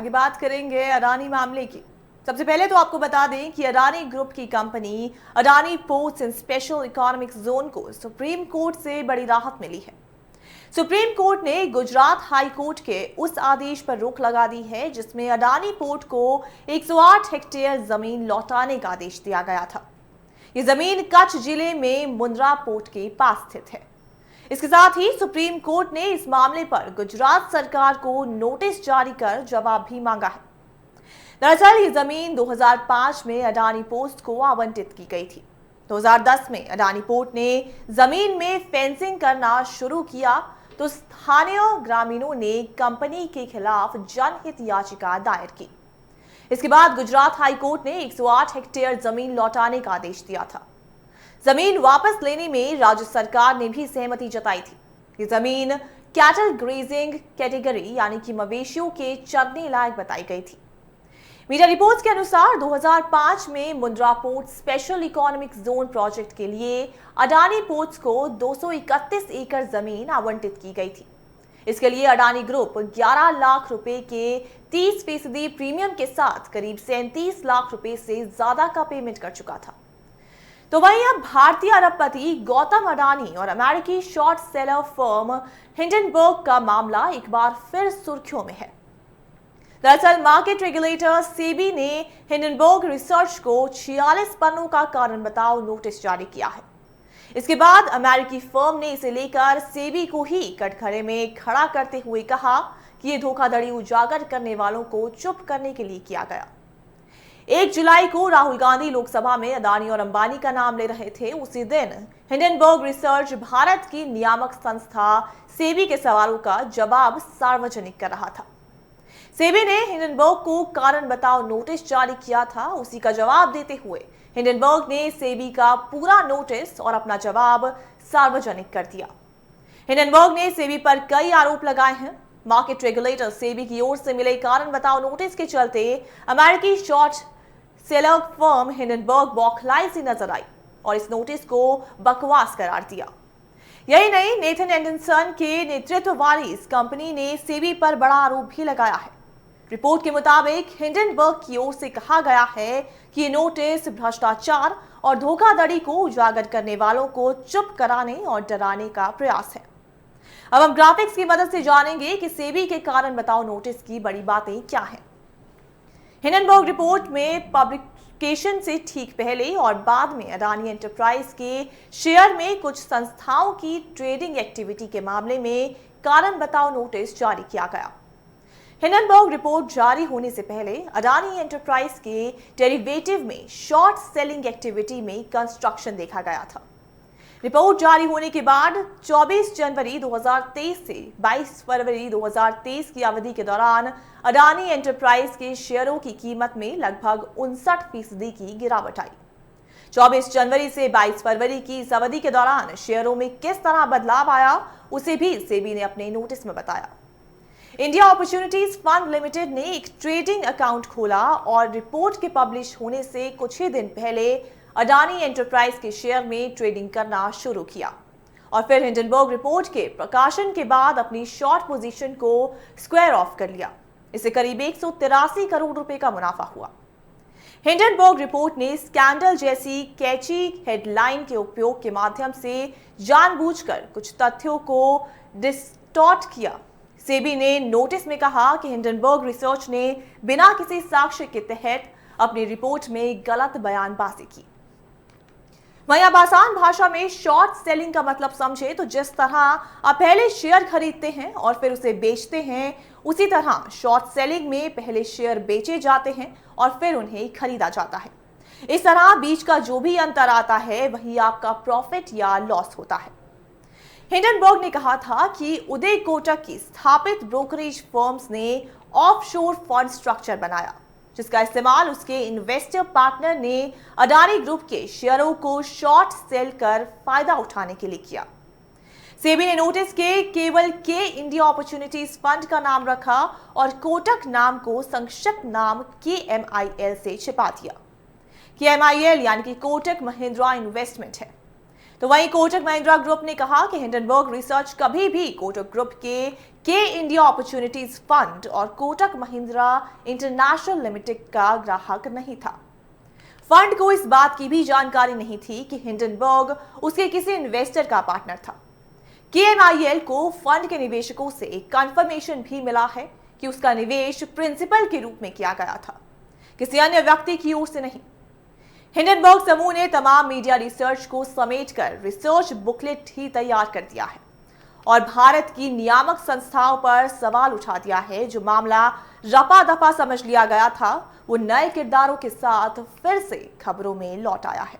आगे बात करेंगे अडानी मामले की। सबसे पहले तो आपको बता दें कि अडानी ग्रुप की company Adani ports and special economic zone को सुप्रीम कोर्ट से बड़ी राहत मिली है। सुप्रीम कोर्ट ने गुजरात हाई कोर्ट के उस आदेश पर रोक लगा दी है जिसमें अडानी पोर्ट को 108 हेक्टेयर जमीन लौटाने का आदेश दिया गया था। ये जमीन कच्छ जिले में मुंद्रा पोर्ट के पास स्थित है। इसके साथ ही सुप्रीम कोर्ट ने इस मामले पर गुजरात सरकार को नोटिस जारी कर जवाब भी मांगा है। दरअसल ये जमीन 2005 में अडानी पोर्ट्स को आवंटित की गई थी। 2010 में अडानी पोर्ट ने जमीन में फेंसिंग करना शुरू किया तो स्थानीय ग्रामीणों ने कंपनी के खिलाफ जनहित याचिका दायर की। इसके बाद गुजरात हाई कोर्ट ने 108 हेक्टेयर जमीन लौटाने का आदेश दिया था। जमीन वापस लेने में राज्य सरकार ने भी सहमति जताई थी। ये जमीन कैटल ग्रेजिंग कैटेगरी यानी कि मवेशियों के चरने लायक बताई गई थी। मीडिया रिपोर्ट्स के अनुसार 2005 में Mundra port special economic zone project के लिए अडानी पोर्ट्स को 231 एकड़ जमीन आवंटित की गई थी। इसके लिए अडानी ग्रुप 11 लाख रुपए के 30% प्रीमियम के साथ करीब 37 लाख रुपए से ज्यादा का पेमेंट कर चुका था। तो वहीं अब भारतीय अरबपति गौतम अडानी और अमेरिकी शॉर्ट सेलर फर्म हिंडनबर्ग का मामला एक बार फिर सुर्खियों में है। दरअसल मार्केट रेगुलेटर सेबी ने हिंडनबर्ग रिसर्च को 46 पन्नों का कारण बताओ नोटिस जारी किया है। इसके बाद अमेरिकी फर्म ने इसे लेकर सेबी को ही कटघरे में खड़ा करते हुए कहा कि यह धोखाधड़ी उजागर करने वालों को चुप करने के लिए किया गया। 1 जुलाई को राहुल गांधी लोकसभा में अडानी और अंबानी का नाम ले रहे थे। उसी दिन हिंडनबर्ग रिसर्च भारत की नियामक संस्था सेबी के सवालों का जवाब सार्वजनिक कर रहा था। सेबी ने हिंडनबर्ग को कारण बताओ नोटिस जारी किया था। उसी का जवाब देते हुए हिंडनबर्ग ने सेबी का पूरा नोटिस और अपना जवाब सार्वजनिक कर दिया। हिंडनबर्ग ने सेबी पर कई आरोप लगाए हैं। मार्केट रेगुलेटर सेबी की ओर से मिले कारण बताओ नोटिस के चलते अमेरिकी शॉर्ट सेलर फर्म हिंडनबर्ग बौखलाई सी नजर आई और इस नोटिस को बकवास करार दिया। यही नहीं, नेथन एंडरसन के नेतृत्व वाली इस कंपनी ने सेबी पर बड़ा आरोप भी लगाया है। रिपोर्ट के मुताबिक हिंडनबर्ग की ओर से कहा गया है कि ये नोटिस भ्रष्टाचार और धोखाधड़ी को उजागर करने वालों को चुप कराने और डराने का प्रयास है। अब हम ग्राफिक्स की मदद से जानेंगे कि सेबी के कारण बताओ नोटिस की बड़ी बातें क्या हैं। हिंडनबर्ग रिपोर्ट में पब्लिकेशन से ठीक पहले और बाद में अडानी एंटरप्राइज के शेयर में कुछ संस्थाओं की ट्रेडिंग एक्टिविटी के मामले में कारण बताओ नोटिस जारी किया गया। हिंडनबर्ग रिपोर्ट जारी होने से पहले अडानी एंटरप्राइज के डेरिवेटिव में शॉर्ट सेलिंग एक्टिविटी में कंस्ट्रक्शन देखा गया था। रिपोर्ट जारी होने के बाद 24 जनवरी 2023 से 22 फरवरी 2023 की अवधि के दौरान अडानी एंटरप्राइज के शेयरों की कीमत में लगभग 59% की गिरावट आई। 24 जनवरी से 22 फरवरी की इस अवधि के दौरान शेयरों में किस तरह बदलाव आया उसे भी सेबी ने अपने नोटिस में बताया। इंडिया अपॉर्चुनिटीज फंड लिमिटेड ने एक ट्रेडिंग अकाउंट खोला और रिपोर्ट के पब्लिश होने से कुछ ही दिन पहले अडानी एंटरप्राइज के शेयर में ट्रेडिंग करना शुरू किया और फिर हिंडनबर्ग रिपोर्ट के प्रकाशन के बाद अपनी शॉर्ट पोजीशन को स्क्वायर ऑफ कर लिया। इससे करीब 183 करोड़ रुपए का मुनाफा हुआ। हिंडनबर्ग रिपोर्ट ने स्कैंडल जैसी कैची हेडलाइन के उपयोग के माध्यम से जानबूझकर कुछ तथ्यों को डिस्टॉर्ट किया। सेबी ने नोटिस में कहा कि हिंडनबर्ग रिसर्च ने बिना किसी साक्ष्य के तहत अपनी रिपोर्ट में गलत बयानबाजी की। वहीं अब आसान भाषा में शॉर्ट सेलिंग का मतलब समझे तो जिस तरह आप पहले शेयर खरीदते हैं और फिर उसे बेचते हैं, उसी तरह शॉर्ट सेलिंग में पहले शेयर बेचे जाते हैं और फिर उन्हें खरीदा जाता है। इस तरह बीच का जो भी अंतर आता है वही आपका प्रॉफिट या लॉस होता है। हिंडनबर्ग ने कहा था कि उदय कोटक की स्थापित ब्रोकरेज फर्म्स ने ऑफशोर फंड स्ट्रक्चर बनाया जिसका इस्तेमाल उसके इन्वेस्टर पार्टनर ने अडानी ग्रुप के शेयरों को शॉर्ट सेल कर फायदा उठाने के लिए किया। सेबी ने नोटिस के केवल के इंडिया अपॉर्चुनिटीज फंड का नाम रखा और कोटक नाम को संक्षिप्त नाम KMIL से छिपा दिया। KMIL यानी कि कोटक महिंद्रा इन्वेस्टमेंट है। तो वहीं कोटक महिंद्रा ग्रुप ने कहा कि हिंडनबर्ग रिसर्च कभी भी कोटक ग्रुप के इंडिया अपॉर्चुनिटीज फंड और कोटक महिंद्रा इंटरनेशनल लिमिटेड का ग्राहक नहीं था। फंड को इस बात की भी जानकारी नहीं थी कि हिंडनबर्ग उसके किसी इन्वेस्टर का पार्टनर था। KMIL को फंड के निवेशकों से एक कंफर्मेशन भी मिला है कि उसका निवेश प्रिंसिपल के रूप में किया गया था, किसी अन्य व्यक्ति की ओर से नहीं। हिंडनबर्ग समूह ने तमाम मीडिया रिसर्च को समेटकर रिसर्च बुकलेट ही तैयार कर दिया है और भारत की नियामक संस्थाओं पर सवाल उठा दिया है। जो मामला रफा दफा समझ लिया गया था, वो नए किरदारों के साथ फिर से खबरों में लौट आया है।